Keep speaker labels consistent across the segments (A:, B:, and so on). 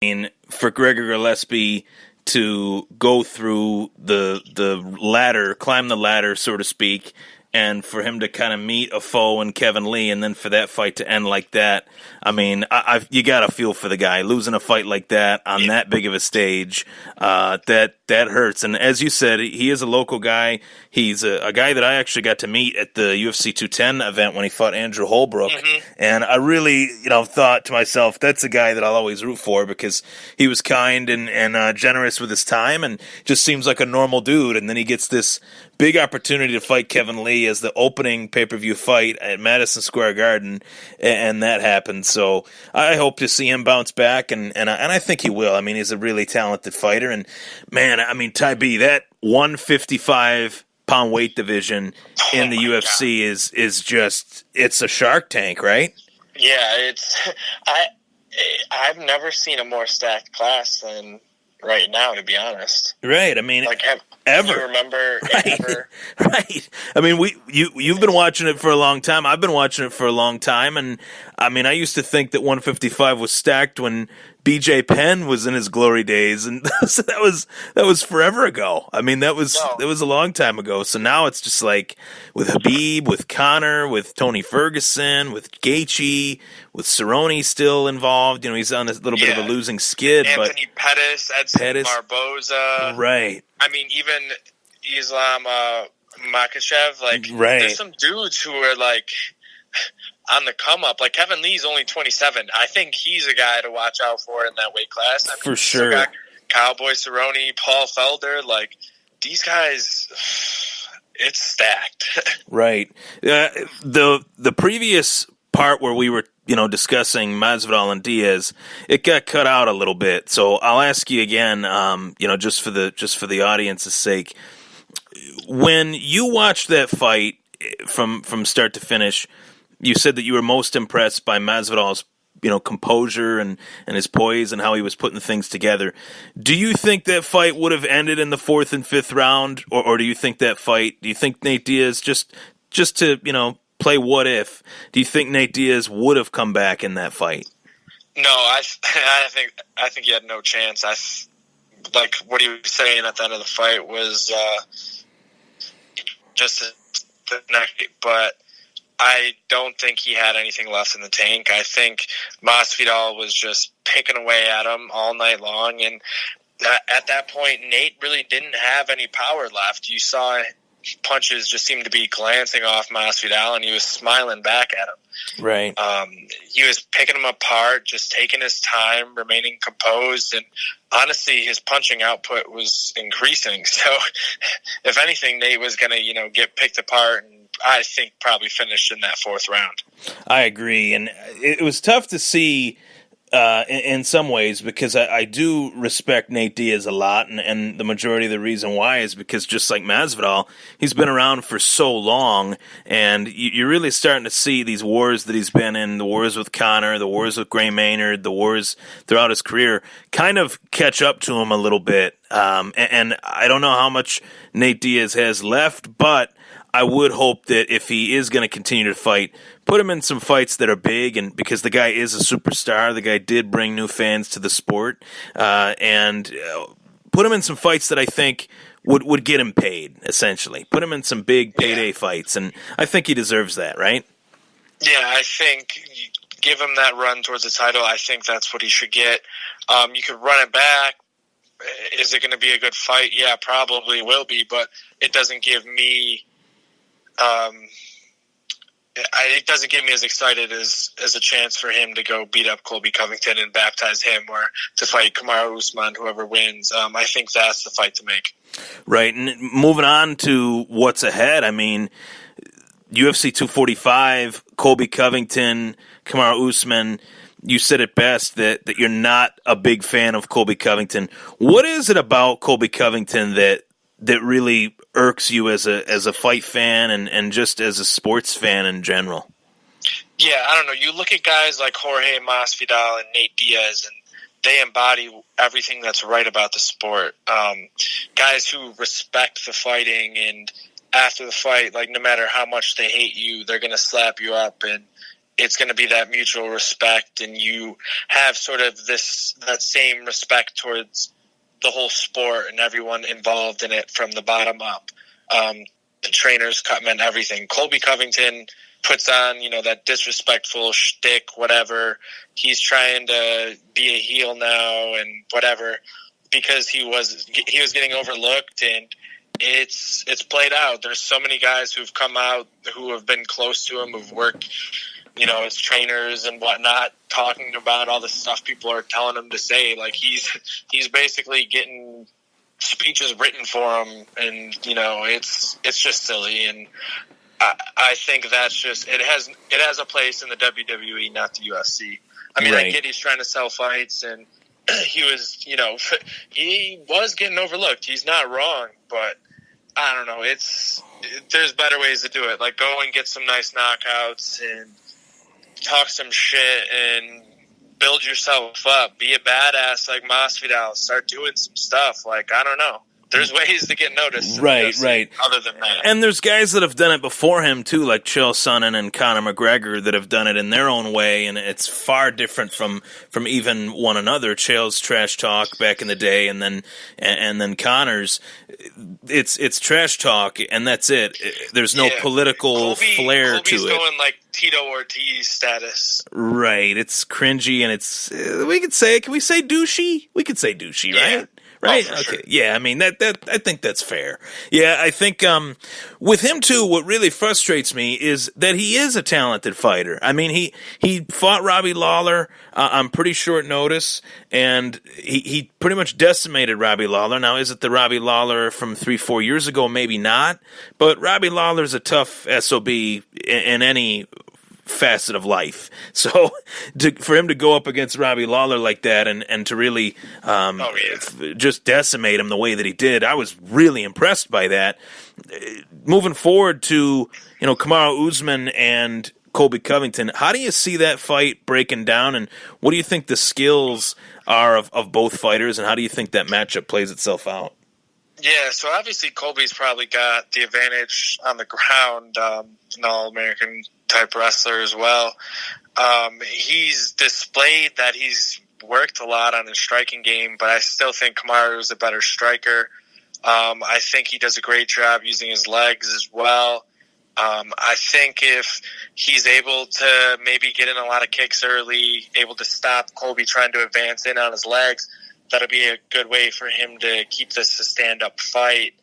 A: mean, for Gregor Gillespie to go through the ladder, climb the ladder, so to speak, and for him to kind of meet a foe in Kevin Lee, and then for that fight to end like that, I mean, you got to feel for the guy losing a fight like that on that big of a stage. That hurts. And as you said, he is a local guy. He's a guy that I actually got to meet at the UFC 210 event when he fought Andrew Holbrook, and I really, thought to myself, that's a guy that I'll always root for because he was kind and generous with his time, and just seems like a normal dude. And then he gets this big opportunity to fight Kevin Lee as the opening pay-per-view fight at Madison Square Garden, and that happened. So I hope to see him bounce back, and I think he will. I mean, he's a really talented fighter, and man, I mean, Ty B, that 155-pound weight division in the UFC is just, it's a Shark Tank, right?
B: Yeah, I've never seen a more stacked class than right now, to be honest.
A: Right. I mean,
B: ever. You remember ever?
A: Right. I mean, you've been watching it for a long time. I've been watching it for a long time, and I mean, I used to think that 155 was stacked when BJ Penn was in his glory days, and that was forever ago. I mean, that was a long time ago. So now it's just like with Habib, with Conor, with Tony Ferguson, with Gaethje, with Cerrone still involved. He's on a little bit of a losing skid.
B: Anthony Pettis, Edson Barboza.
A: Right.
B: I mean, even Islam Makhachev. There's some dudes who are on the come up. Like Kevin Lee's only 27. I think he's a guy to watch out for in that weight class. I mean,
A: for sure. Got
B: Cowboy Cerrone, Paul Felder, these guys, it's stacked.
A: Right. The previous part where we were discussing Masvidal and Diaz, it got cut out a little bit. So I'll ask you again, just for the audience's sake, when you watched that fight from start to finish, you said that you were most impressed by Masvidal's, composure and his poise and how he was putting things together. Do you think that fight would have ended in the 4th and 5th round, or do you think Nate Diaz, just to, play what if, do you think Nate Diaz would have come back in that fight?
B: No, I think he had no chance. Like what he was saying at the end of the fight was just the neck, but I don't think he had anything left in the tank. I think Masvidal was just picking away at him all night long, and at that point, Nate really didn't have any power left. You saw punches just seemed to be glancing off Masvidal, and he was smiling back at him.
A: Right.
B: He was picking him apart, just taking his time, remaining composed, and honestly, his punching output was increasing. So, if anything, Nate was going to, get picked apart, and I think probably finished in that 4th round.
A: I agree, and it was tough to see in some ways because I do respect Nate Diaz a lot, and the majority of the reason why is because just like Masvidal, he's been around for so long, and you're really starting to see these wars that he's been in, the wars with Conor, the wars with Gray Maynard, the wars throughout his career, kind of catch up to him a little bit. And I don't know how much Nate Diaz has left, but I would hope that if he is going to continue to fight, put him in some fights that are big, and because the guy is a superstar, the guy did bring new fans to the sport, and put him in some fights that I think would get him paid, essentially. Put him in some big payday fights, and I think he deserves that, right?
B: Yeah, I think give him that run towards the title. I think that's what he should get. You could run it back. Is it going to be a good fight? Yeah, probably will be, but it doesn't give me it doesn't get me as excited as a chance for him to go beat up Colby Covington and baptize him, or to fight Kamaru Usman, whoever wins. I think that's the fight to make.
A: Right, and moving on to what's ahead, I mean, UFC 245, Colby Covington, Kamaru Usman, you said it best that you're not a big fan of Colby Covington. What is it about Colby Covington that really irks you as a fight fan and just as a sports fan in general?
B: Yeah, I don't know. You look at guys like Jorge Masvidal and Nate Diaz, and they embody everything that's right about the sport. Guys who respect the fighting, and after the fight, no matter how much they hate you, they're going to slap you up, and it's going to be that mutual respect, and you have sort of that same respect towards the whole sport and everyone involved in it from the bottom up. The trainers, cutmen, everything. Colby Covington puts on, that disrespectful shtick, whatever. He's trying to be a heel now and whatever because he was getting overlooked, and it's played out. There's so many guys who've come out who have been close to him, who've worked, as trainers and whatnot, talking about all the stuff people are telling him to say. Like he's basically getting speeches written for him, and it's just silly. And I think that's just it has a place in the WWE, not the UFC. I mean, I get he's trying to sell fights, and he was he was getting overlooked. He's not wrong, but I don't know. There's better ways to do it. Like go and get some nice knockouts and talk some shit and build yourself up. Be a badass like Masvidal. Start doing some stuff. Like, I don't know. There's ways to get noticed.
A: Right.
B: Other than that.
A: And there's guys that have done it before him, too, like Chael Sonnen and Conor McGregor that have done it in their own way, and it's far different from even one another. Chael's trash talk back in the day, and then Conor's. It's trash talk, and that's it. There's no political flair to it.
B: Colby's going like Tito Ortiz status.
A: Right. It's cringy, and it's can we say douchey? We could say douchey, right? Right? Okay.
B: Sure.
A: Yeah, I mean, that I think that's fair. Yeah, I think with him, too, what really frustrates me is that he is a talented fighter. I mean, he fought Robbie Lawler on pretty short notice, and he pretty much decimated Robbie Lawler. Now, is it the Robbie Lawler from 3-4 years ago? Maybe not. But Robbie Lawler's a tough SOB in any facet of life. So for him to go up against Robbie Lawler like that and to really just decimate him the way that he did, I was really impressed by that. Moving forward to Kamaru Usman and Colby Covington, how do you see that fight breaking down, and what do you think the skills are of both fighters, and how do you think that matchup plays itself out?
B: Yeah, so obviously Colby's probably got the advantage on the ground, an All-American type wrestler as well. He's displayed that he's worked a lot on his striking game, but I still think Kamaru is a better striker. I think he does a great job using his legs as well. I think if he's able to maybe get in a lot of kicks early, able to stop Colby trying to advance in on his legs, that'll be a good way for him to keep this a stand-up fight.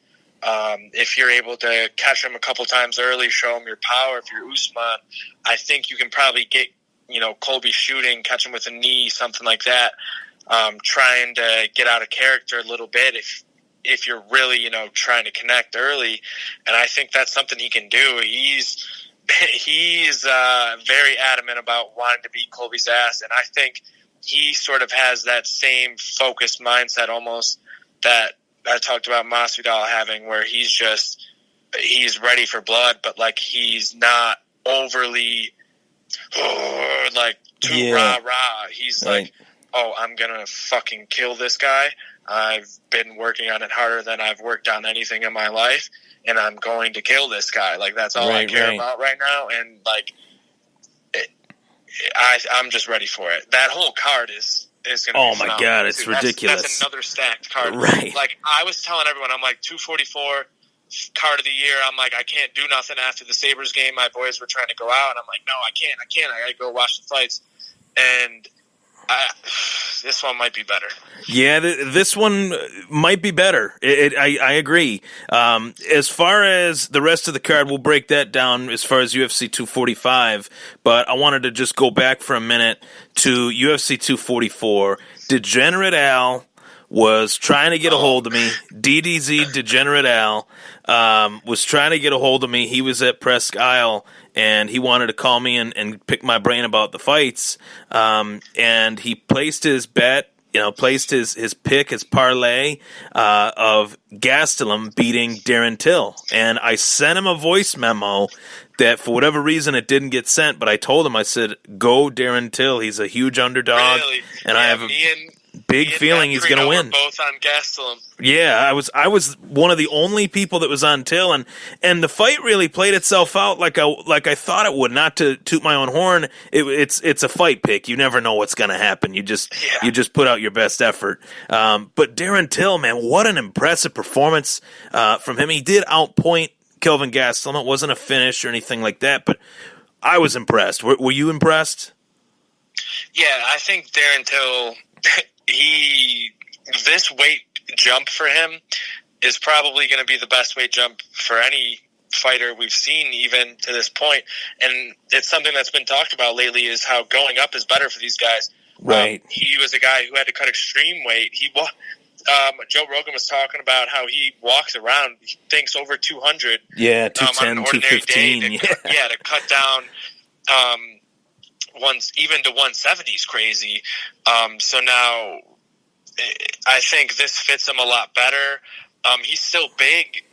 B: If you're able to catch him a couple times early, show him your power. If you're Usman, I think you can probably get, Colby shooting, catch him with a knee, something like that, trying to get out of character a little bit if you're really, trying to connect early. And I think that's something he can do. He's very adamant about wanting to beat Colby's ass, and I think he sort of has that same focused mindset almost that I talked about Masvidal having, where he's ready for blood, but like he's not overly too rah-rah. He's like, I'm going to fucking kill this guy. I've been working on it harder than I've worked on anything in my life, and I'm going to kill this guy. Like, that's all I care about right now. And like, I'm just ready for it. That whole card is going to be phenomenal. Oh my God,
A: it's ridiculous.
B: That's another stacked card.
A: Right.
B: Like, I was telling everyone, I'm like, 244 card of the year. I'm like, I can't do nothing after the Sabres game. My boys were trying to go out, and I'm like, no, I can't. I got to go watch the fights. And this one might be better. Yeah,
A: this one might be better. I agree. As far as the rest of the card, we'll break that down as far as UFC 245, but I wanted to just go back for a minute to UFC 244. Degenerate Al was trying to get a hold of me. DDZ Degenerate Al was trying to get a hold of me. He was at Presque Isle, and he wanted to call me and pick my brain about the fights. And he placed his bet, placed his pick, his parlay of Gastelum beating Darren Till. And I sent him a voice memo that for whatever reason it didn't get sent, but I told him, I said, go Darren Till. He's a huge underdog.
B: Really?
A: And
B: yeah,
A: I have
B: me
A: big feeling he's going to win.
B: Both on Gastelum.
A: Yeah, I was one of the only people that was on Till, and the fight really played itself out like I thought it would. Not to toot my own horn, it's a fight pick. You never know what's going to happen. You just put out your best effort. But Darren Till, man, what an impressive performance from him. He did outpoint Kelvin Gastelum. It wasn't a finish or anything like that, but I was impressed. Were you impressed?
B: Yeah, I think Darren Till, this weight jump for him is probably going to be the best weight jump for any fighter we've seen even to this point. And it's something that's been talked about lately is how going up is better for these guys.
A: Right.
B: He was a guy who had to cut extreme weight. Joe Rogan was talking about how he walks around, he thinks over 200.
A: Yeah, 210,
B: on an ordinary
A: 215.
B: day to cut down even to 170 is crazy. So now I think this fits him a lot better. He's still big.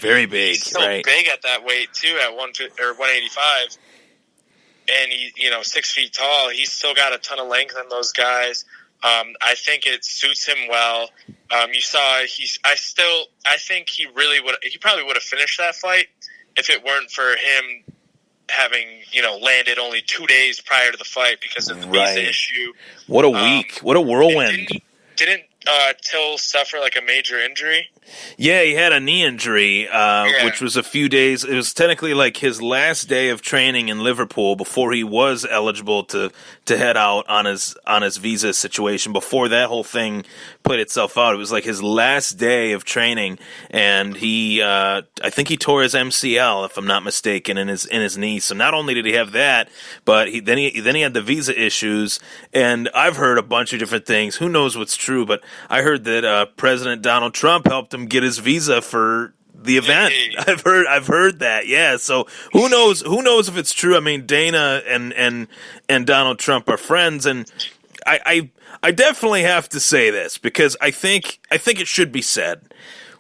A: Very big.
B: He's still big at that weight too, at 185. And he, 6 feet tall. He's still got a ton of length on those guys. I think it suits him well. You saw I think he probably would have finished that fight if it weren't for him having, landed only 2 days prior to the fight because of the visa issue.
A: What a week. What a whirlwind.
B: Didn't Till suffer like a major injury?
A: Yeah, he had a knee injury, which was a few days. It was technically like his last day of training in Liverpool before he was eligible to head out on his visa situation. Before that whole thing played itself out, it was like his last day of training, and I think he tore his MCL, if I'm not mistaken, in his knee. So not only did he have that, but then he had the visa issues. And I've heard a bunch of different things. Who knows what's true? But I heard that President Donald Trump helped him get his visa for the event. Hey. I've heard that. Yeah. So who knows if it's true? I mean, Dana and Donald Trump are friends, and I definitely have to say this because I think it should be said.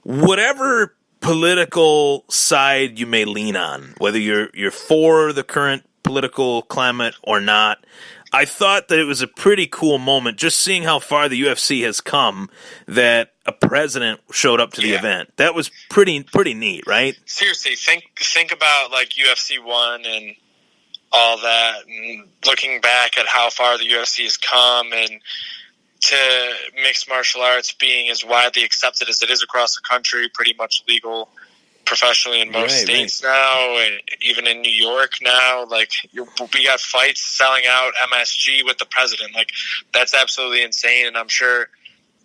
A: Whatever political side you may lean on, whether you're for the current political climate or not, I thought that it was a pretty cool moment just seeing how far the UFC has come that a president showed up to the event. That was pretty neat, right?
B: Seriously, think about like UFC 1 and all that, and looking back at how far the UFC has come, and to mixed martial arts being as widely accepted as it is across the country, pretty much legal professionally in most states now, and even in New York now. Like, we got fights selling out MSG with the president. Like, that's absolutely insane. And I'm sure,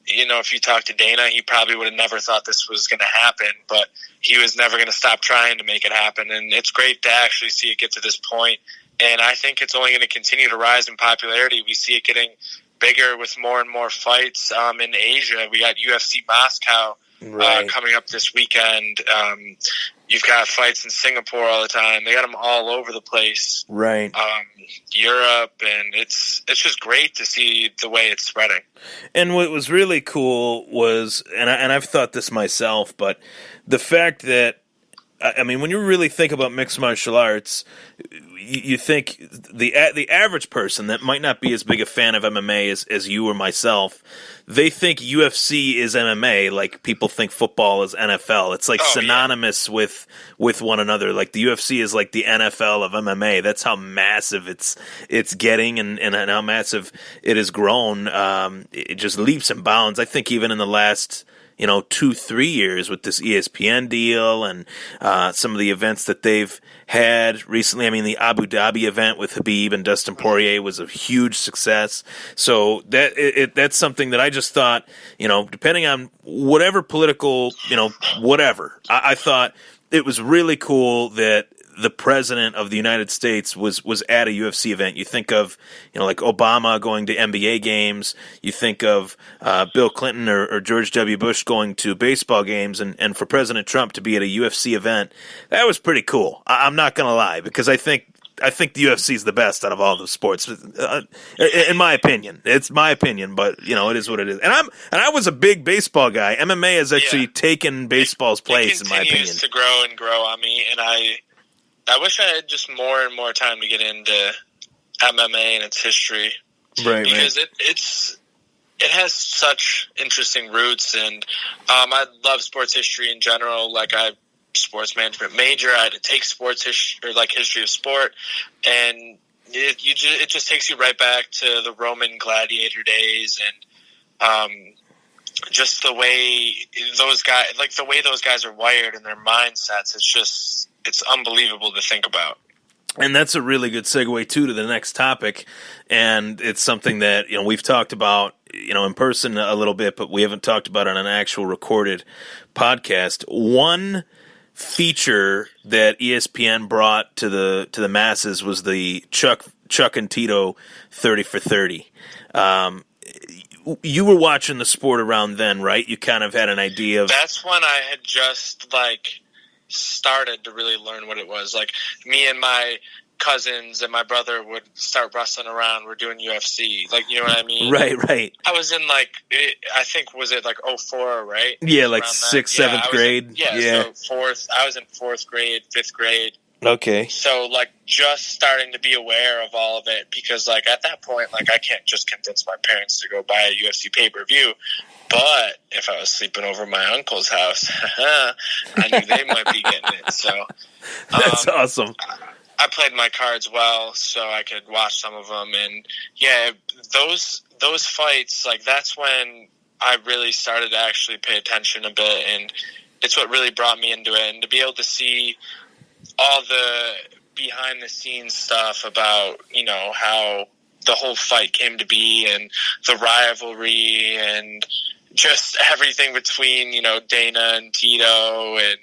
B: if you talk to Dana, he probably would have never thought this was going to happen, but he was never going to stop trying to make it happen. And it's great to actually see it get to this point. And I think it's only going to continue to rise in popularity. We see it getting bigger with more and more fights in Asia. We got UFC Moscow coming up this weekend. You've got fights in Singapore all the time. They got them all over the place.
A: Right.
B: Europe, and it's just great to see the way it's spreading.
A: And what was really cool was, and I've thought this myself, but the fact that, I mean, when you really think about mixed martial arts, you think the average person that might not be as big a fan of MMA as you or myself, they think UFC is MMA like people think football is NFL. It's like synonymous with one another. Like the UFC is like the NFL of MMA. That's how massive it's getting and how massive it has grown. It just leaps and bounds. I think even in the last 2-3 years with this ESPN deal and some of the events that they've had recently. I mean, the Abu Dhabi event with Khabib and Dustin Poirier was a huge success. So that's something that I just thought, depending on whatever political, whatever, I thought it was really cool that the president of the United States was at a UFC event. You think of, like Obama going to NBA games. You think of Bill Clinton or George W. Bush going to baseball games, and for President Trump to be at a UFC event, that was pretty cool. I'm not going to lie, because I think the UFC is the best out of all the sports, in my opinion. It's my opinion, but it is what it is. And I was a big baseball guy. MMA has actually taken baseball's place, in my opinion.
B: It continues to grow and grow on me, and I wish I had just more and more time to get into MMA and its history.
A: Right,
B: because it has such interesting roots, and I love sports history in general. Like, I sports management major. I had to take sports history, or like history of sport, and it just takes you right back to the Roman gladiator days, and just the way those guys are wired and their mindsets. It's unbelievable to think about.
A: And that's a really good segue too to the next topic, and it's something that we've talked about in person a little bit, but we haven't talked about on an actual recorded podcast. One feature that ESPN brought to the masses was the Chuck and Tito 30 for 30. You were watching the sport around then, right? You kind of had an idea of.
B: That's when I had just started to really learn what it was. Like, me and my cousins and my brother would start wrestling around. We're doing UFC. Like, you know what I mean?
A: Right.
B: I was in I think, was it 04, right?
A: Yeah, like 6th, 7th grade.
B: So fourth. I was in 4th grade, 5th grade.
A: Okay.
B: So just starting to be aware of all of it, because at that point, I can't just convince my parents to go buy a UFC pay-per-view. But if I was sleeping over at my uncle's house, I knew they might be getting it. So
A: that's awesome.
B: I played my cards well, so I could watch some of them. And yeah, those fights, that's when I really started to actually pay attention a bit, and it's what really brought me into it. And to be able to see all the behind the scenes stuff about how the whole fight came to be, and the rivalry, and just everything between Dana and Tito, and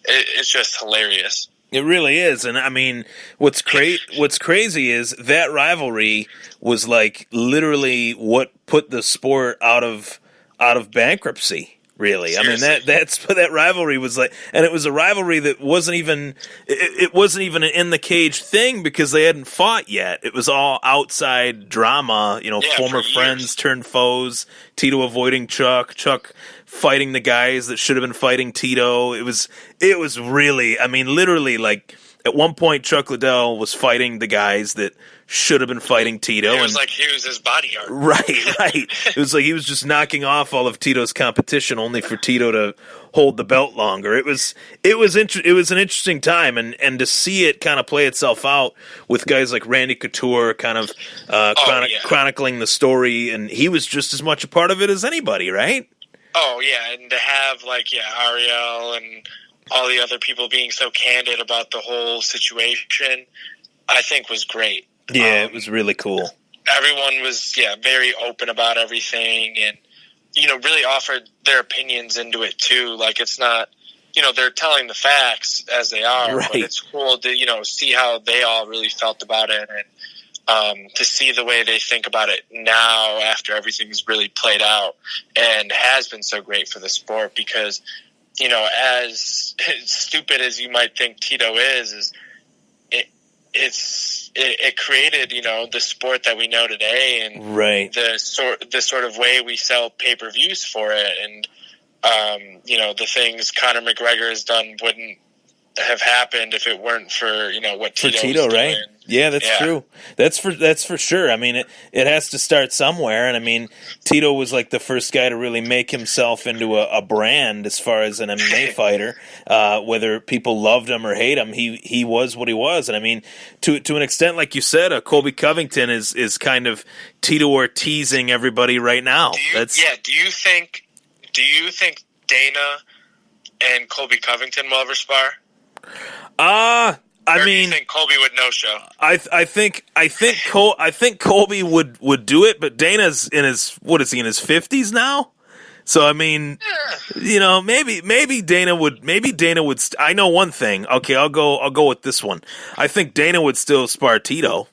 B: it's just hilarious.
A: It really is. And I mean, what's crazy is that rivalry was literally what put the sport out of bankruptcy. Really, seriously. I mean that rivalry was and it was a rivalry that wasn't even an in the cage thing, because they hadn't fought yet. It was all outside drama, former friends turned foes. Tito avoiding Chuck fighting the guys that should have been fighting Tito. It was really, literally, at one point Chuck Liddell was fighting the guys that should have been fighting Tito.
B: It was he was his bodyguard.
A: Right. It was he was just knocking off all of Tito's competition, only for Tito to hold the belt longer. It was an interesting time, and to see it kind of play itself out with guys like Randy Couture kind of chronicling the story, and he was just as much a part of it as anybody, right?
B: Oh yeah, and to have Ariel and all the other people being so candid about the whole situation, I think was great.
A: Yeah, it was really cool.
B: Everyone was, very open about everything, and, really offered their opinions into it, too. It's not, they're telling the facts as they are,
A: right.
B: But it's cool to, see how they all really felt about it, and to see the way they think about it now after everything's really played out, and has been so great for the sport, because, as stupid as you might think Tito is it created, the sport that we know today, and
A: right.
B: the sort of way we sell pay-per-views for it, and the things Conor McGregor has done wouldn't have happened if it weren't for what Tito was
A: right?
B: doing.
A: Yeah, that's true. That's for sure. It has to start somewhere, and Tito was the first guy to really make himself into a brand as far as an MMA fighter. Whether people loved him or hate him, he was what he was. And to an extent, like you said, Colby Covington is kind of Tito Ortizing everybody right now.
B: Do you think Dana and Colby Covington will ever spar? Do you think Colby would no show?
A: I think Colby would do it, but Dana's in his 50s now? So maybe Dana would I know one thing. Okay, I'll go with this one. I think Dana would still spar Tito.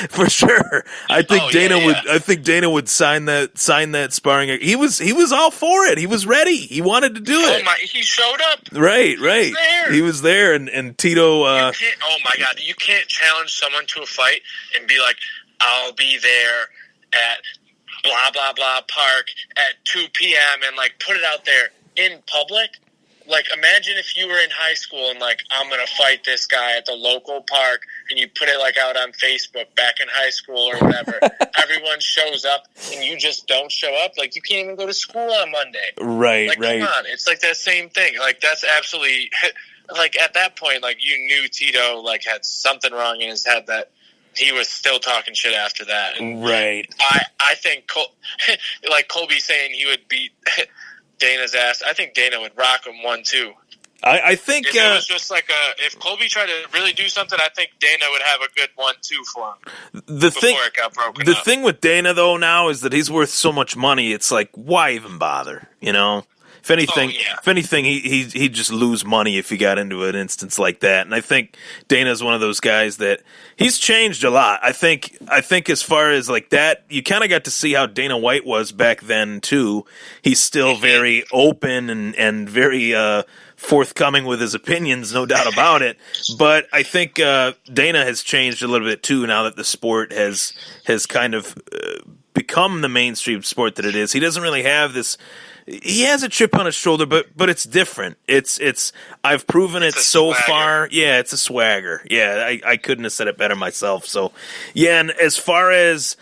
A: For sure. I think Dana would sign that sparring. He was all for it. He was ready. He wanted to do it.
B: He showed up.
A: Right. He was there, and Tito
B: oh my God, you can't challenge someone to a fight and be like, I'll be there at blah blah blah park at 2 p.m. and put it out there in public. like, imagine if you were in high school and, like, I'm going to fight this guy at the local park, and you put it, like, out on Facebook back in high school or whatever. Everyone shows up, and you just don't show up. Like, you can't even go to school on Monday.
A: Right,
B: like,
A: right.
B: Come on. It's like that same thing. Like, that's absolutely – like, at that point, like, you knew Tito, like, had something wrong in his head that he was still talking shit after that. And
A: right.
B: I think, like, Colby saying he would beat – Dana's ass. I think Dana would rock him 1-2.
A: I think
B: if it was just like if Colby tried to really do something, I think Dana would have a good 1-2 for him. Before it got broken up.
A: Thing with Dana though now is that he's worth so much money. It's like, why even bother? You know. If anything, he'd just lose money if he got into an instance like that. And I think Dana's one of those guys that he's changed a lot. I think as far as like that, you kind of got to see how Dana White was back then too. He's still very open and very forthcoming with his opinions, no doubt about it. But I think Dana has changed a little bit too now that the sport has kind of become the mainstream sport that it is. He doesn't really have this. He has a chip on his shoulder, but it's different. It's I've proven it so far. Yeah, it's a swagger. Yeah, I couldn't have said it better myself. So, yeah, and as far as,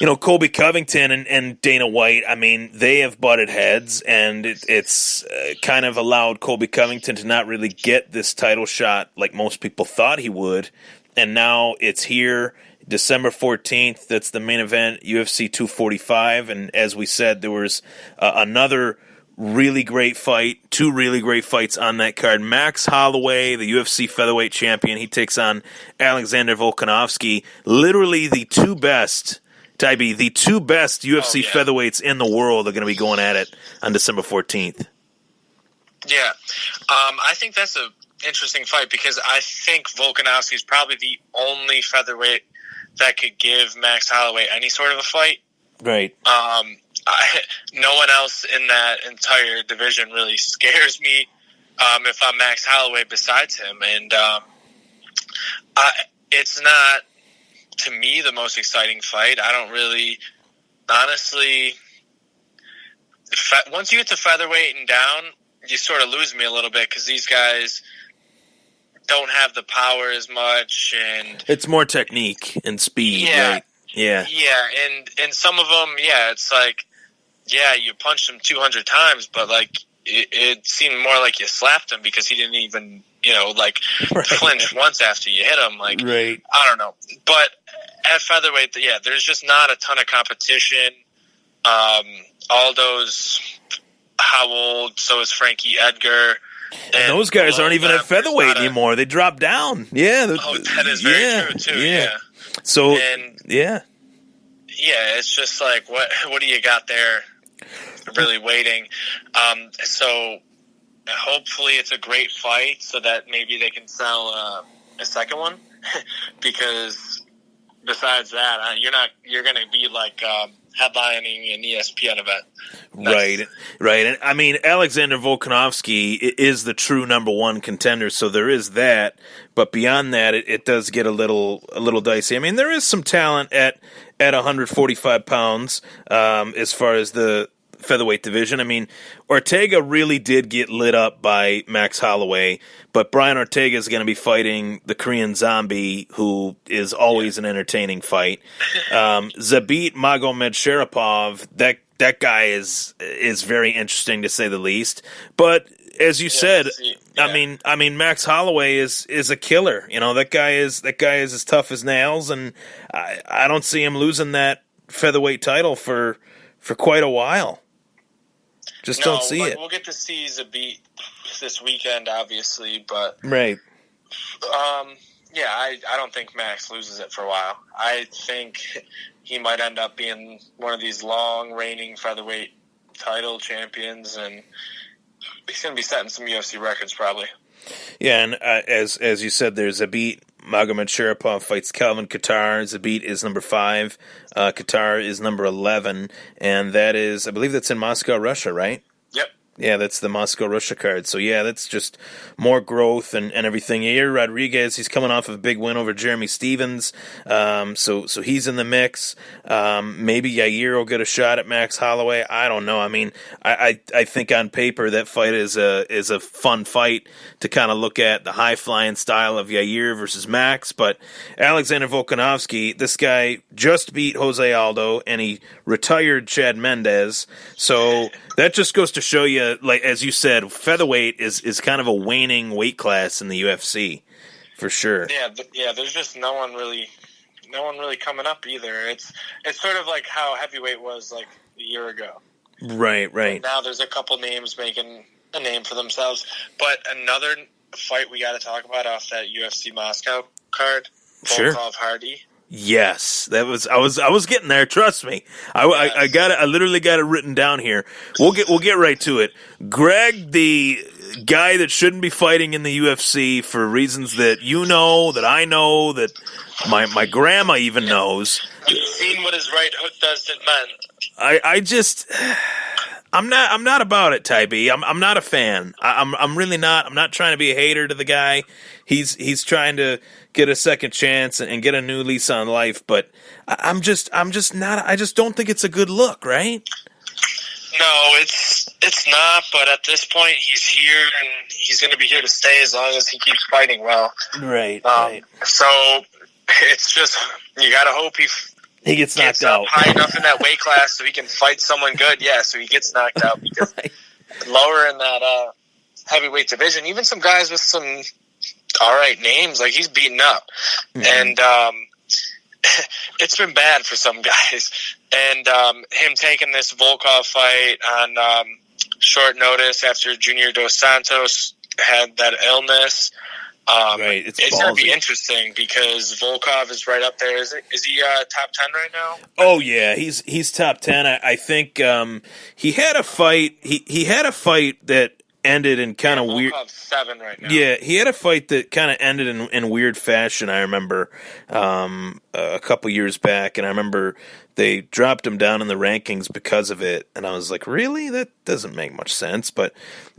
A: you know, Colby Covington and Dana White, I mean, they have butted heads, and it's kind of allowed Colby Covington to not really get this title shot like most people thought he would, and now it's here. December 14th, that's the main event, UFC 245, and as we said, there was another really great fight, two really great fights on that card. Max Holloway, the UFC featherweight champion, he takes on Alexander Volkanovski, literally the two best, Tybee, the two best UFC featherweights in the world are going to be going at it on December 14th.
B: Yeah, I think that's an interesting fight because I think Volkanovski is probably the only featherweight that could give Max Holloway any sort of a fight.
A: Right.
B: No one else in that entire division really scares me if I'm Max Holloway besides him. And it's not, to me, the most exciting fight. I don't really, honestly, once you get to featherweight and down, you sort of lose me a little bit because these guys don't have the power as much, and
A: it's more technique and speed.
B: Yeah,
A: right? Yeah,
B: and some of them, it's like, you punched him 200 times, but like it seemed more like you slapped him because he didn't even, flinch once after you hit him. Like,
A: right.
B: I don't know, but at featherweight, there's just not a ton of competition. Aldo's how old? So is Frankie Edgar.
A: And those guys aren't even at featherweight anymore. They dropped down. Yeah.
B: That is very true, too. Yeah.
A: So,
B: it's just like, what do you got there really waiting? So hopefully it's a great fight so that maybe they can sell a second one. Because besides that, you're going to be like headlining an ESPN event.
A: Right. And I mean, Alexander Volkanovski is the true number one contender, so there is that. But beyond that, it does get a little dicey. I mean, there is some talent at 145 pounds as far as the featherweight division. I mean, Ortega really did get lit up by Max Holloway, but Brian Ortega is going to be fighting the Korean Zombie, who is always an entertaining fight. Zabit Magomedsharipov, that guy is very interesting to say the least. But as you said, I mean, Max Holloway is a killer. You know, that guy is as tough as nails, and I don't see him losing that featherweight title for quite a while. Just don't see it.
B: We'll get to see Zabit this weekend, obviously, but
A: right.
B: I don't think Max loses it for a while. I think he might end up being one of these long reigning featherweight title champions, and he's going to be setting some UFC records probably.
A: Yeah, and as you said, there's Zabit Magomedsharipov fights Calvin Kattar. Zabit is number 5. Kattar is number 11, and that is, I believe that's in Moscow, Russia, right?
B: Yep.
A: Yeah, that's the Moscow Russia card. So, yeah, that's just more growth and everything. Yair Rodriguez, he's coming off of a big win over Jeremy Stevens. So he's in the mix. Maybe Yair will get a shot at Max Holloway. I don't know. I mean, I think on paper that fight is a fun fight to kind of look at the high-flying style of Yair versus Max. But Alexander Volkanovski, this guy just beat Jose Aldo, and he retired Chad Mendez. So that just goes to show you, like as you said, featherweight is kind of a waning weight class in the UFC, for sure.
B: Yeah. There's just no one really coming up either. It's sort of like how heavyweight was like a year ago.
A: Right.
B: But now there's a couple names making a name for themselves. But another fight we got to talk about off that UFC Moscow card,
A: Sure.
B: Volkov Hardy.
A: Yes, that was I was getting there. Trust me, I got it. I literally got it written down here. We'll get right to it. Greg, the guy that shouldn't be fighting in the UFC for reasons that you know, that I know, that my grandma even knows.
B: You've seen what his right hook does to men.
A: I'm not about it, Ty B. I'm not a fan. I'm really not. I'm not trying to be a hater to the guy. He's trying to get a second chance and get a new lease on life, but I'm just not. I just don't think it's a good look, right?
B: No, it's not. But at this point, he's here, and he's going to be here to stay as long as he keeps fighting well.
A: Right.
B: So it's just you got to hope
A: he gets knocked
B: up
A: out
B: high enough in that weight class so he can fight someone good. Yeah, so he gets knocked out because lower in that heavyweight division, even some guys with some all right names, like he's beaten up, and it's been bad for some guys. And him taking this Volkov fight on short notice after Junior Dos Santos had that illness.
A: Right, it's
B: going to be interesting because Volkov is right up there. Is he top 10 right now?
A: Oh yeah, he's top 10. I think he had a fight. He had a fight that ended in kind of weird.
B: Volkov's 7 right now.
A: Yeah, he had a fight that kind of ended in weird fashion. I remember a couple years back, and I remember they dropped him down in the rankings because of it, and I was like, really? That doesn't make much sense. But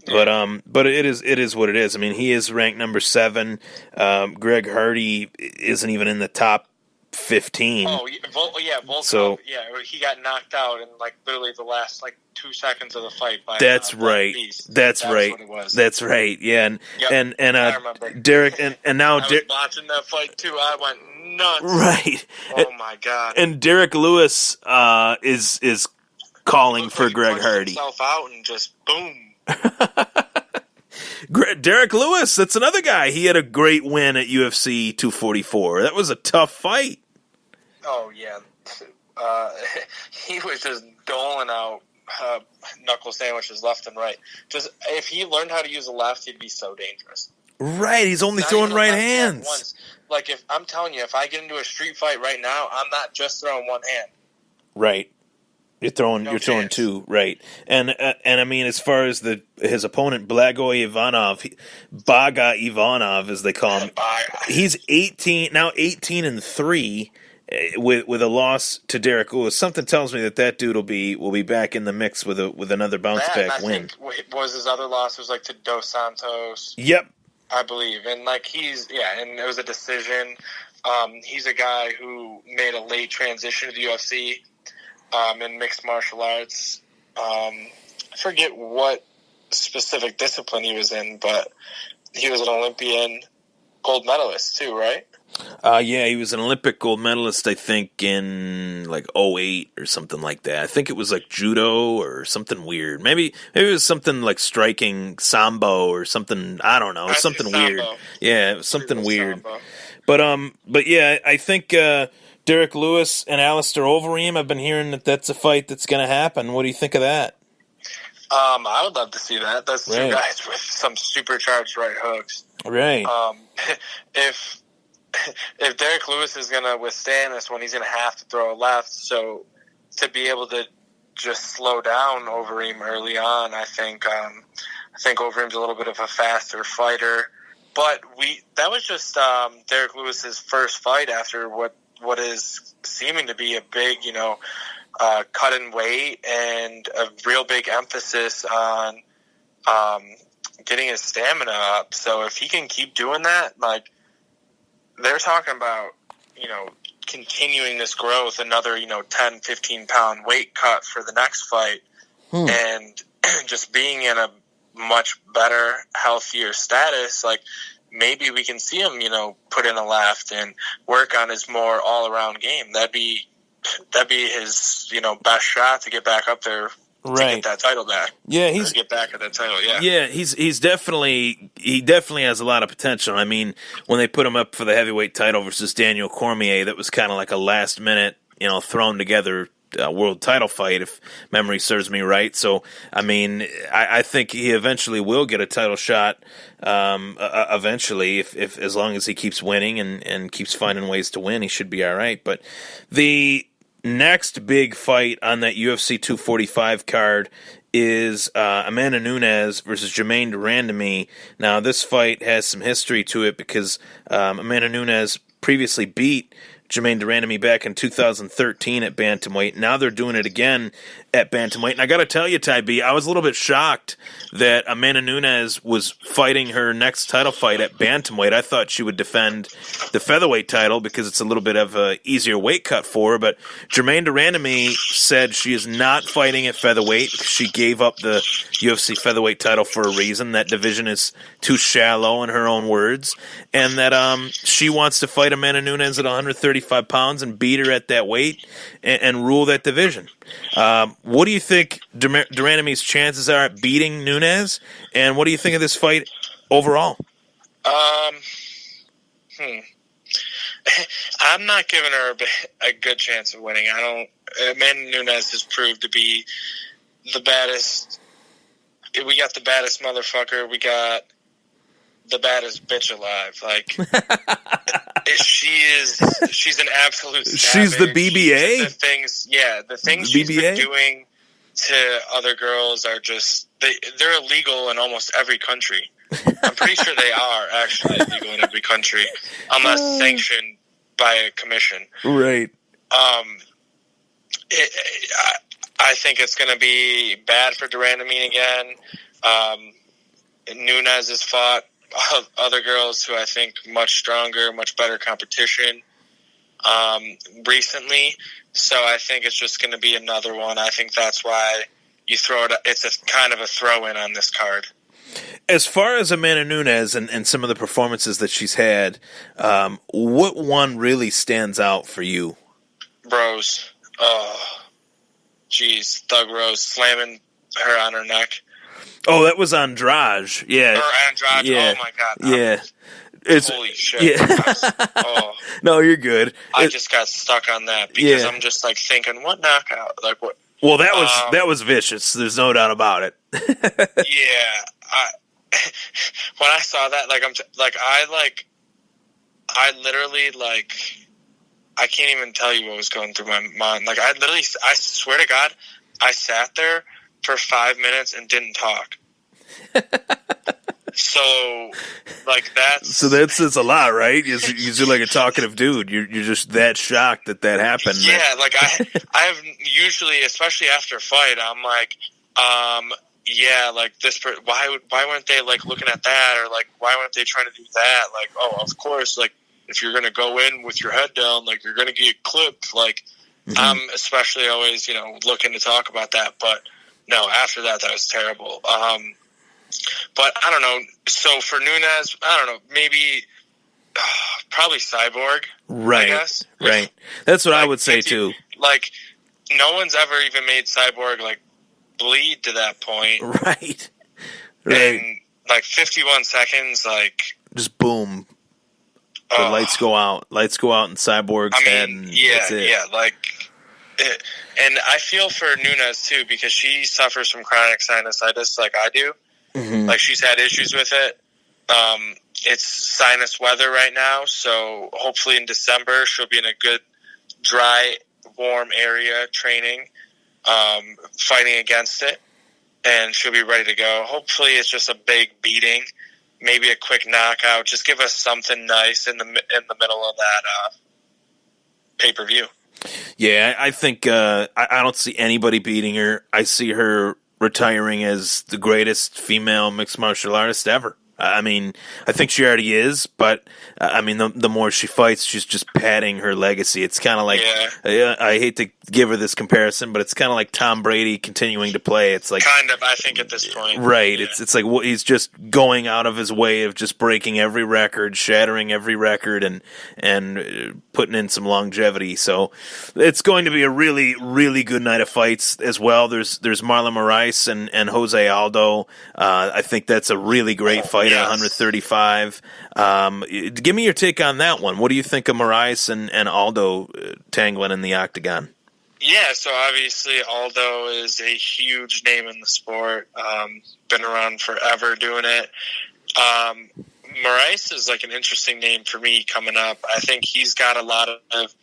A: it is what it is. I mean, he is ranked number 7. Greg Hardy isn't even in the top 15.
B: Oh yeah, Volkov.
A: So,
B: yeah, he got knocked out in like literally the last 2 seconds of the fight. By
A: that's right. That's right.
B: What it was.
A: That's right. Yeah, and
B: I remember.
A: Derek and now
B: I was watching that fight too. I went nuts.
A: Right.
B: Oh my god.
A: And Derek Lewis is calling for Greg Hardy.
B: Himself out and just boom.
A: Derek Lewis, that's another guy. He had a great win at UFC 244. That was a tough fight.
B: Oh, yeah. He was just doling out knuckle sandwiches left and right. Just if he learned how to use a left, he'd be so dangerous.
A: Right, he's only throwing right hands.
B: Once. Like, if I'm telling you, if I get into a street fight right now, I'm not just throwing one hand.
A: Right. You're throwing two, right? And I mean, as far as his opponent Baga Ivanov, as they call him, he's 18-3 with a loss to Derek Lewis. Something tells me that dude will be back in the mix with another bounce back win.
B: Was his other loss was to Dos Santos?
A: Yep,
B: I believe, and and it was a decision. He's a guy who made a late transition to the UFC. In mixed martial arts. I forget what specific discipline he was in, but he was an Olympian gold medalist too, right?
A: Yeah, he was an Olympic gold medalist, I think, in 2008 or something like that. I think it was judo or something weird. Maybe it was something like striking sambo or something. I don't know, something weird. Yeah, it was something weird. Sambo. But yeah, I think Derek Lewis and Alistair Overeem, I've been hearing that's a fight that's going to happen. What do you think of that?
B: I would love to see that. That's two guys with some supercharged right hooks.
A: Right.
B: If Derek Lewis is going to withstand this one, he's going to have to throw a left. So to be able to just slow down Overeem early on, I think Overeem's a little bit of a faster fighter. But that was just Derek Lewis's first fight after what is seeming to be a big, cut in weight and a real big emphasis on getting his stamina up. So if he can keep doing that, like, they're talking about, continuing this growth, another, 10, 15-pound weight cut for the next fight, and just being in a much better, healthier status, like, maybe we can see him, put in a left and work on his more all-around game. That'd be his, best shot to get back up there, to get that title back.
A: Yeah,
B: get back at that title. Yeah,
A: yeah, he definitely has a lot of potential. I mean, when they put him up for the heavyweight title versus Daniel Cormier, that was kind of like a last minute, thrown together world title fight, if memory serves me right. So, I mean, I think he eventually will get a title shot. Eventually, if as long as he keeps winning and keeps finding ways to win, he should be all right. But the next big fight on that UFC 245 card is Amanda Nunes versus Germaine de Randamie. Now, this fight has some history to it because Amanda Nunes previously beat Germaine de Randamie back in 2013 at bantamweight. Now they're doing it again at bantamweight. And I got to tell you, Ty B, I was a little bit shocked that Amanda Nunes was fighting her next title fight at bantamweight. I thought she would defend the featherweight title because it's a little bit of a easier weight cut for her. But Germaine de Randamie said she is not fighting at featherweight. She gave up the UFC featherweight title for a reason. That division is too shallow, in her own words. And that she wants to fight Amanda Nunes at 135 pounds and beat her at that weight and rule that division. What do you think de Randamie's chances are at beating Nunes, and what do you think of this fight overall?
B: I'm not giving her a good chance of winning. Amanda Nunes has proved to be the baddest. We got the baddest motherfucker. We got the baddest bitch alive. Like, she's an absolute savage.
A: She's the BBA?
B: The things she's been doing to other girls are just, they're illegal in almost every country. I'm pretty sure they are actually illegal in every country, unless sanctioned by a commission.
A: Right.
B: I think it's going to be bad for de Randamie again. Nunes has fought other girls who I think much stronger, much better competition recently. So I think it's just going to be another one. I think that's why you throw it. It's a kind of a throw-in on this card.
A: As far as Amanda Nunes and some of the performances that she's had, what one really stands out for you?
B: Rose. Oh, geez. Thug Rose slamming her on her neck.
A: Oh, that was Andrade. Yeah.
B: Or Andrade.
A: Yeah.
B: Oh, my God.
A: Yeah.
B: Holy shit.
A: Yeah. No, you're good.
B: I just got stuck on that because I'm just like thinking, what knockout? Like what?
A: Well, that was vicious. There's no doubt about it.
B: Yeah. When I saw that, I literally I can't even tell you what was going through my mind. Like, I swear to God, I sat there for 5 minutes and didn't talk. So, that
A: says a lot, right? You're like a talkative dude. You're just that shocked that happened.
B: Yeah, I have usually, especially after a fight, I'm like, yeah, like this. Why weren't they looking at that, or why weren't they trying to do that? Like, oh, of course, if you're gonna go in with your head down, you're gonna get clipped. I'm especially always looking to talk about that, but no, after that was terrible. But I don't know. So for Nunes, I don't know. Maybe probably Cyborg.
A: Right.
B: I guess.
A: Right. That's what I would say too.
B: No one's ever even made Cyborg bleed to that point.
A: Right.
B: Right. And 51 seconds,
A: just boom. The lights go out. Lights go out in Cyborg's head. And that's it.
B: Yeah. And I feel for Nunes too, because she suffers from chronic sinusitis like I do. Mm-hmm. She's had issues with it. It's sinus weather right now, so hopefully in December she'll be in a good, dry, warm area training, fighting against it, and she'll be ready to go. Hopefully it's just a big beating, maybe a quick knockout. Just give us something nice in the middle of that pay-per-view.
A: Yeah, I think I don't see anybody beating her. I see her retiring as the greatest female mixed martial artist ever. I mean, I think she already is, but I mean, the more she fights, she's just padding her legacy. It's kind of like, I hate to give her this comparison, but it's kind of like Tom Brady continuing to play. It's like
B: kind of, I think, at this point,
A: right? Yeah. It's like he's just going out of his way of just breaking every record, shattering every record, and putting in some longevity. So it's going to be a really, really good night of fights as well. There's Marlon Moraes and Jose Aldo. I think that's a really great fight. At 135. Give me your take on that one. What do you think of Moraes and Aldo tangling in the octagon?
B: Yeah, so obviously Aldo is a huge name in the sport. Been around forever doing it. Moraes is like an interesting name for me coming up. I think he's got a lot of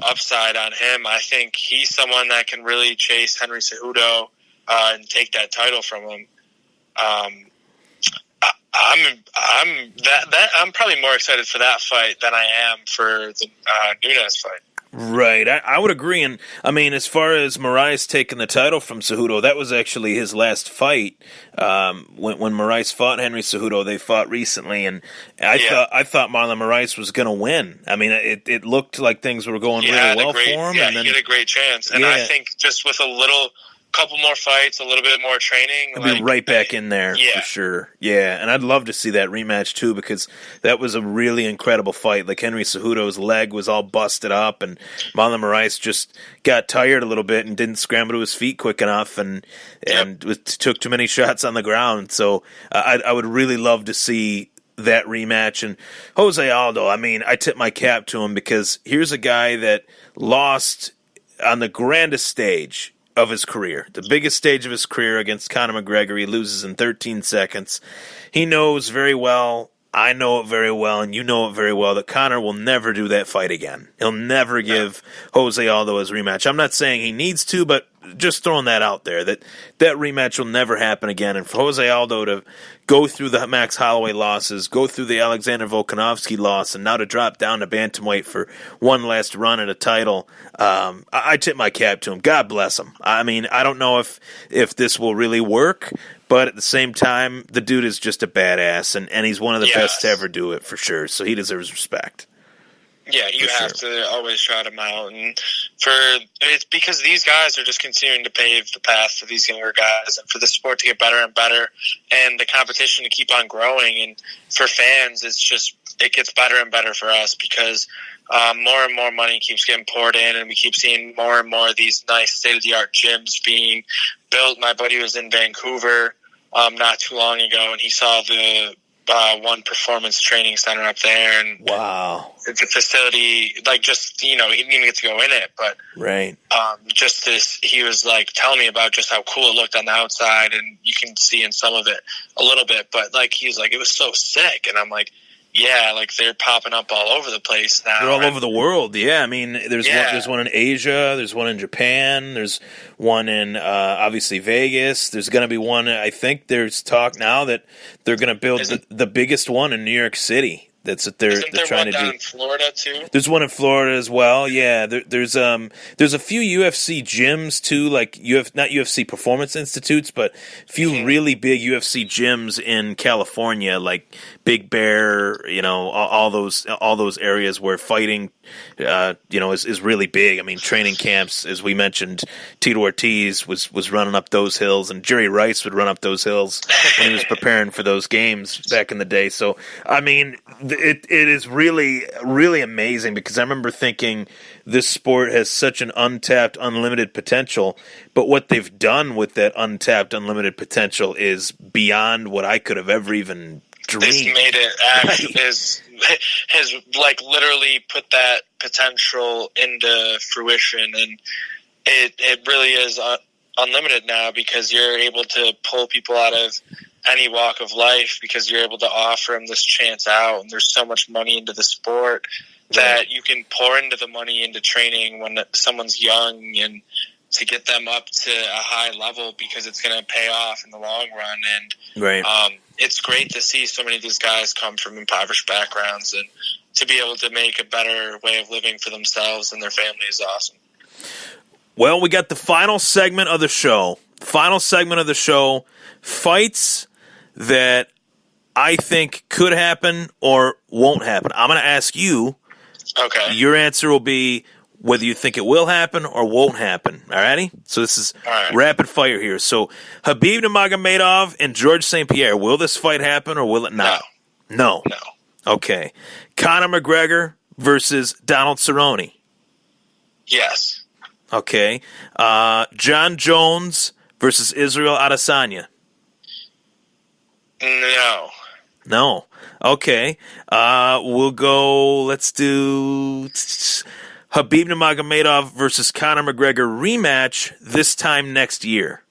B: upside on him. I think he's someone that can really chase Henry Cejudo and take that title from him. I'm probably more excited for that fight than I am for the Nunes fight.
A: Right, I would agree. And I mean, as far as Moraes taking the title from Cejudo, that was actually his last fight. When Moraes fought Henry Cejudo, they fought recently, and I thought Marlon Moraes was going to win. I mean, it looked like things were going really well for him.
B: Yeah,
A: and then,
B: he had a great chance, and I think just with a couple more fights, a little bit more training,
A: he'll be right back in there for sure. Yeah, and I'd love to see that rematch too, because that was a really incredible fight. Like Henry Cejudo's leg was all busted up, and Marlon Moraes just got tired a little bit and didn't scramble to his feet quick enough, and took too many shots on the ground. So I would really love to see that rematch. And Jose Aldo, I mean, I tip my cap to him, because here's a guy that lost on the grandest stage of his career, the biggest stage of his career, against Conor McGregor. He loses in 13 seconds. He knows very well, I know it very well, and you know it very well, that Conor will never do that fight again. He'll never give Jose Aldo his rematch. I'm not saying he needs to, but just throwing that out there, that rematch will never happen again. And for Jose Aldo to go through the Max Holloway losses, go through the Alexander Volkanovski loss, and now to drop down to bantamweight for one last run at a title, I tip my cap to him. God bless him. I mean, I don't know if this will really work, but at the same time, the dude is just a badass, and he's one of the best to ever do it, for sure. So he deserves respect.
B: Yeah, you have to always shout him out, and it's because these guys are just continuing to pave the path for these younger guys, and for the sport to get better and better, and the competition to keep on growing. And for fans, it gets better and better for us, because more and more money keeps getting poured in, and we keep seeing more and more of these nice state-of-the-art gyms being built. My buddy was in Vancouver not too long ago, and he saw the one performance training center up there, and
A: wow,
B: the facility, like, just, he didn't even get to go in it, but just this, he was like telling me about just how cool it looked on the outside, and you can see in some of it a little bit, but like, he's like, it was so sick. And I'm like, yeah, like, they're popping up all over the place now.
A: They're all over the world. Yeah, I mean, there's one in Asia, there's one in Japan, there's one in obviously Vegas. There's going to be one. I think there's talk now that they're going to build the biggest one in New York City. That's what they're trying to do. Isn't there one down
B: in Florida too?
A: There's one in Florida as well. Yeah, there's a few UFC gyms too, like not UFC Performance Institutes, but a few really big UFC gyms in California, like Big Bear. All those areas where fighting, is really big. I mean, training camps, as we mentioned, Tito Ortiz was running up those hills, and Jerry Rice would run up those hills when he was preparing for those games back in the day. So, I mean, it is really, really amazing, because I remember thinking this sport has such an untapped, unlimited potential, but what they've done with that untapped, unlimited potential is beyond what I could have ever even dreamed.
B: This made it has like literally put that potential into fruition, and it really is unlimited now, because you're able to pull people out of any walk of life, because you're able to offer them this chance out, and there's so much money into the sport that you can pour into the money into training when someone's young, and to get them up to a high level, because it's going to pay off in the long run. And it's great to see so many of these guys come from impoverished backgrounds, and to be able to make a better way of living for themselves and their family is awesome.
A: Well, we got the final segment of the show. final segment of the show, fights that I think could happen or won't happen. I'm going to ask you.
B: Okay.
A: Your answer will be whether you think it will happen or won't happen. All righty? So this is rapid fire here. So Khabib Nurmagomedov and George St. Pierre, will this fight happen or will it not? No. Okay. Conor McGregor versus Donald Cerrone.
B: Yes.
A: Okay. John Jones versus Israel Adesanya. No. Okay. We'll go, let's do Khabib Nurmagomedov versus Conor McGregor rematch this time next year.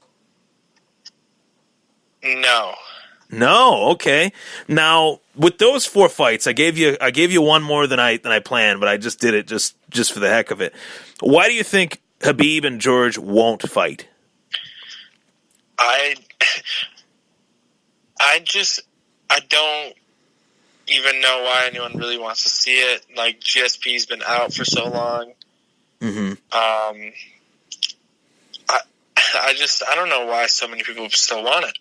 A: No, okay. Now, with those 4 fights, I gave you one more than I planned, but I just did it just for the heck of it. Why do you think Khabib and George won't fight?
B: I don't even know why anyone really wants to see it. Like, GSP's been out for so long.
A: Mm-hmm.
B: I don't know why so many people still want it.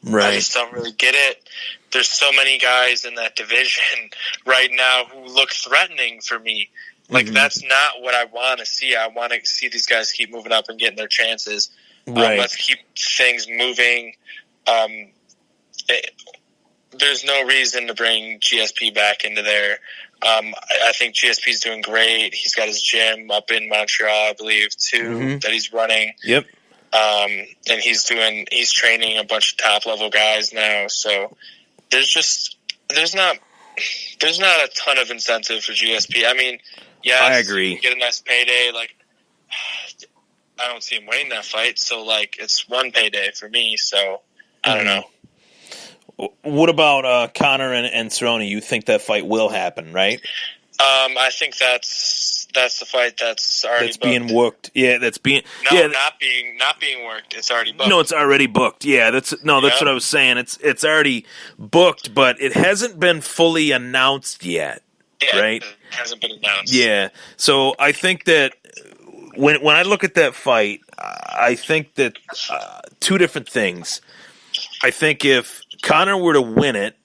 A: Right.
B: I just don't really get it. There's so many guys in that division right now who look threatening for me. Like, that's not what I want to see. I want to see these guys keep moving up and getting their chances.
A: Right.
B: Let's keep things moving. There's no reason to bring GSP back into there. I think GSP's doing great. He's got his gym up in Montreal, I believe, too, that he's running.
A: Yep.
B: And he's training a bunch of top level guys now. So there's not a ton of incentive for GSP. I mean, yes,
A: I agree.
B: You get a nice payday. Like, I don't see him winning that fight. So, like, it's one payday for me. So I don't know.
A: What about Conor and Cerrone? You think that fight will happen, right?
B: I think that's the fight that's already booked.
A: Being worked. Yeah, that's being
B: not being worked. It's already booked.
A: No, it's already booked. Yeah, that's what I was saying. It's already booked, but it hasn't been fully announced yet.
B: Yeah,
A: right?
B: It hasn't been announced.
A: Yeah. So I think that when I look at that fight, I think that 2 different things. I think if Conor were to win it,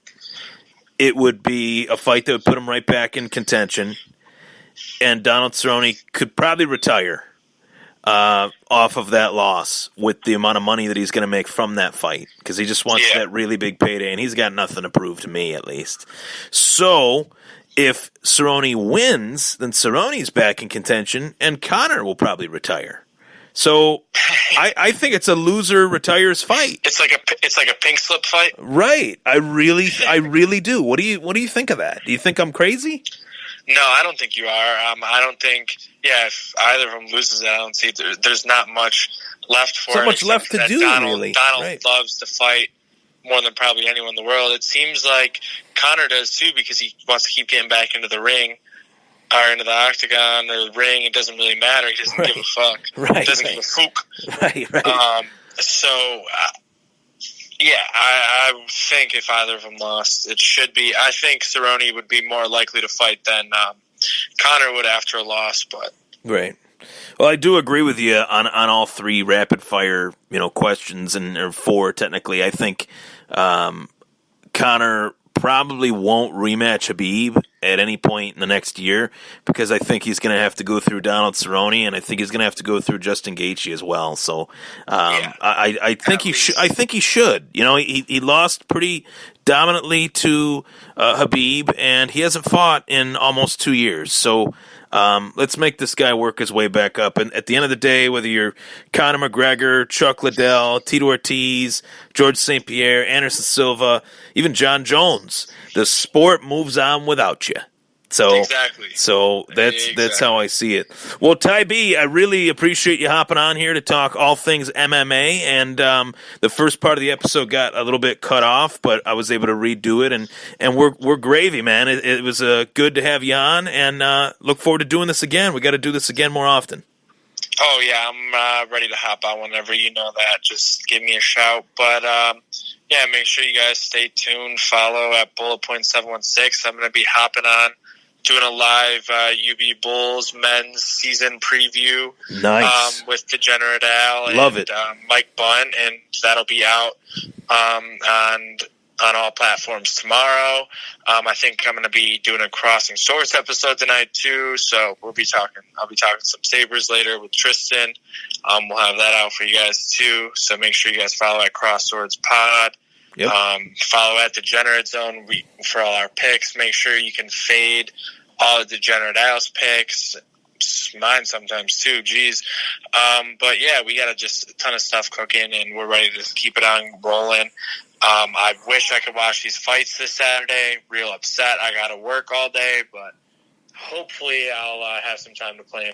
A: it would be a fight that would put him right back in contention, and Donald Cerrone could probably retire off of that loss with the amount of money that he's going to make from that fight, because he just wants that really big payday, and he's got nothing to prove to me, at least. So if Cerrone wins, then Cerrone's back in contention, and Conor will probably retire. So I think it's a loser retires fight.
B: It's like a pink slip fight.
A: Right. I really do. What do you think of that? Do you think I'm crazy?
B: No, I don't think you are. I don't think. Yeah, if either of them loses it, I don't see. There's not much left for it.
A: So much left to do, really.
B: Donald loves to fight more than probably anyone in the world. It seems like Conor does too, because he wants to keep getting back into the ring. Or into the octagon or the ring, it doesn't really matter. He doesn't give a fuck. He doesn't give a fuck.
A: Right.
B: I think if either of them lost, it should be. I think Cerrone would be more likely to fight than Conor would after a loss. But
A: right. Well, I do agree with you on all 3 rapid fire questions, or 4 technically. I think Conor probably won't rematch Khabib at any point in the next year, because I think he's going to have to go through Donald Cerrone, and I think he's going to have to go through Justin Gaethje as well. So I think he should. I think he should. He lost pretty dominantly to Khabib, and he hasn't fought in almost 2 years. So let's make this guy work his way back up. And at the end of the day, whether you're Conor McGregor, Chuck Liddell, Tito Ortiz, George St. Pierre, Anderson Silva, even John Jones, the sport moves on without you. So
B: exactly.
A: So that's how I see it. Well, Ty B, I really appreciate you hopping on here to talk all things MMA. And the first part of the episode got a little bit cut off, but I was able to redo it, and we're gravy, man. It was good to have you on, and look forward to doing this again. We got to do this again more often.
B: Oh yeah, I'm ready to hop on whenever you know that. Just give me a shout. But make sure you guys stay tuned. Follow at Bullet Point 716. I'm going to be hopping on doing a live UB Bulls men's season preview.
A: Nice.
B: With Degenerate Al
A: Love
B: and
A: it.
B: Mike Bunt, and that'll be out on all platforms tomorrow. I think I'm going to be doing a Crossing Swords episode tonight too, so I'll be talking some Sabres later with Tristan. We'll have that out for you guys too, so make sure you guys follow at Cross Swords Pod.
A: Yep.
B: Follow at Degenerate Zone for all our picks. Make sure you can fade all of Degenerate Al's picks. Mine sometimes too, geez. But yeah, we got just a ton of stuff cooking, and we're ready to keep it on rolling. I wish I could watch these fights this Saturday. Real upset. I got to work all day, but hopefully I'll have some time to play